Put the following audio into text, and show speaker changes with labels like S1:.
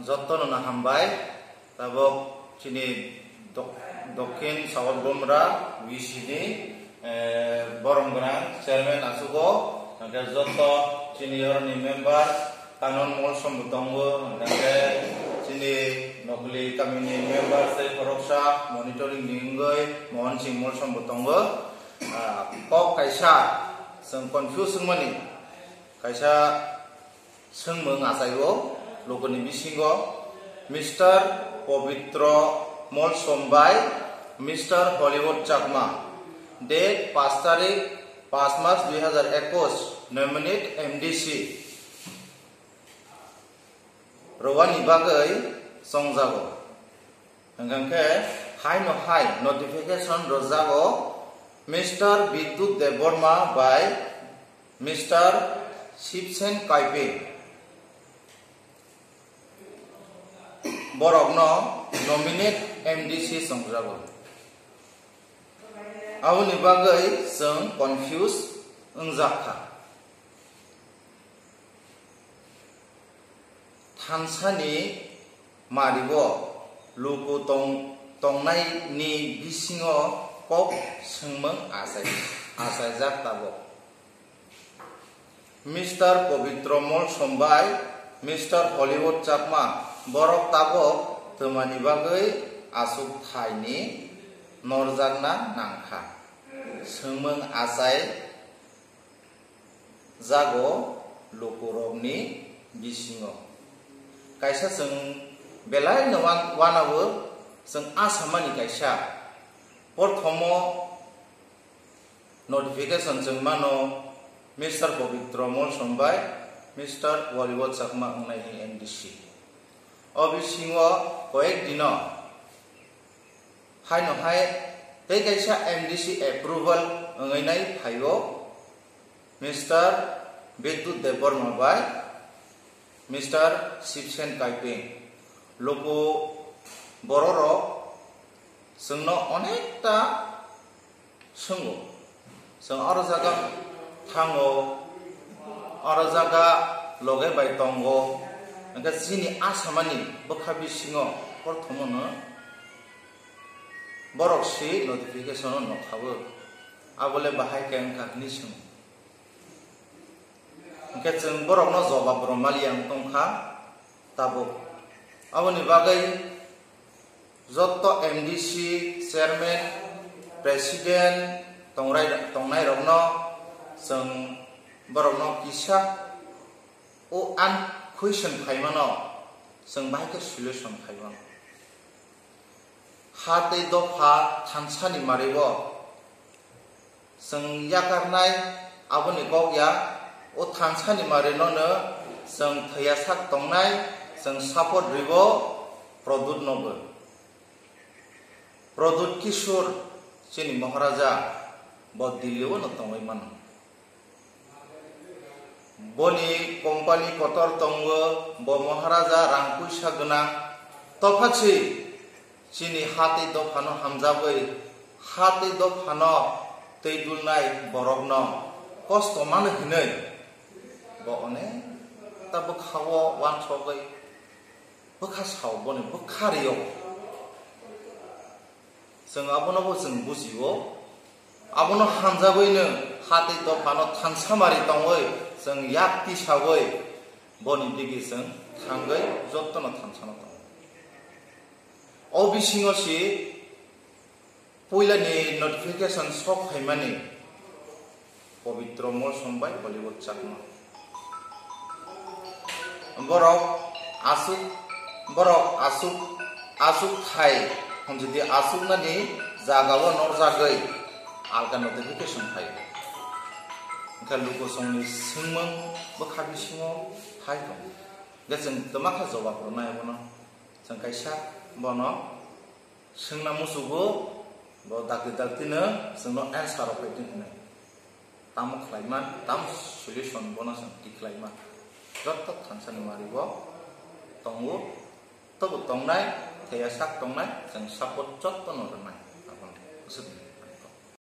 S1: যত্ন না হামবাই তাবক চিনি দক্ষিণ সাউথ বমরা বিসিনি বরমগ্রাং চেয়ারম্যান আসুগো যত চিনি হরনি মেম্বার কানন মল সম্বুতঙ্গ চিনি নকলি কামিনি মেম্বার সেই ফরকসা মনিটরিং নিঙ্গই মোহन सिंह मल सम्बुतंग कक कायसा जों कनफ्यूज जोंमनि कायसा सोंमों आसायो लोगोनि बिसिंगो मिस्टर पवित्र मल समबाय मिस्टर हॉलीवुड चाकमा डेट 5 तारिख 5 मार्च 2021 नॉमिनेट एमडीसी रवानि बागै संजागो हंगंके हाई नो हाई नोटिफिकेशन रजागो mister Bidyut Debbarma by mister Shivsen काइपे बरकनो नॉमिनेट एमडीसी संजागो आवनि बागै जों कन्फ्यूज ओंजाखा थानसानि मारिबो लोगो तंनायनि बिसिङाव कक सोंमों आसायजाक ताबो मिस्टर पवित्र मल समबाय मिस्टर हॉलीवुड चाकमा बरक ताबो तमानि बागै आसुक थाइनि नरजागना नांखा सोंमों आसाय जागो लोगोरबनि बिसिङाव कायसा जों बेलाय वानावो जों आसामानि कायसा प्रथमो नोटिफिकेशन जों मानो मिस्टर पवित्र मल समबाय मिस्टर हॉलीवुड चाकमा अंनायनि एमडीसी अबिसिङो कयेक दिन हाय नो हाय ते कायसा एमडीसी एप्रूवल अंगैनाय फायो mister Bidyut Debbarma by mister Shivsen काइपे लोगो बररो जोंनो अनेकटा सोंगो जों आरो जागा थांगो आरो जागा लगे बाय तंगो ओंका जिनि आसामानि बखा बिसिङो प्रथमनो बरकसि नोटिफिकेशन नखाबो आबले बाहाय केंकानि सों ओंका जों बरकनो जवाब रमालियां तंखा ताबो आवनि बागै जत्त एमडीसी चेयरमैन प्रेसिडेंट तंनाय रगनो जों बरकनो किसा ओ आन क्वेश्चन फाइमानो जों बाहायके सल्यूशन फाइमानो हाते दफा थानसानि मारिबो जों याकारनाय आवनि गया ओ थानसानि मारिनोनो जों थैयासाक तंनाय जों सपोर्ट रिबो प्रदुत नबो प्रदुत किशोर चिनि महाराजा ब दिल्लीओ न तंगै मान बनि कंपनी कतर तंग ब महाराजा रां पैसा गोनां तफाछि चिनि हाते दफानो हामजाबै हाते दफानो दै दुलनाय बरकनो कस्त मानो हिनै ब अने ता बखावो वान सगै बखा साव बने बखारियो जों आबोनाबो जों बुजियो आबोनो हामजाबैनो हाते दफानो थानसामारि तंगै जों याक्ति सावै बनि दिगि जों थांगै जत्तनो थानसानो दं अबिसिङोसि पहिलानि नोटिफिकेशन सक फाइमानि पवित्र मल समबाय हॉलीवुड चाकमा बरक आसुक थाय हमजदि आसुकनानि जागावो नरजागै आलगा नोटिफिकेशन फाय ओंका लोगो संनि सोंमों बखा बिसिङो हाय दं दा जों तमाखा जवाब हरनाय बनो जों कायसा बनो सोंना मुसुबो ब दागतिनो जोंनो एन्सार फैदों होननाय ताम खलायमान ताम सल्यूशन बनो जों दिख्लायमान जत्त थानसानि मारिबो तंगो तब तंनाय थैयासाक तंनाय जों सपोर्ट जत्त नरनाय आपन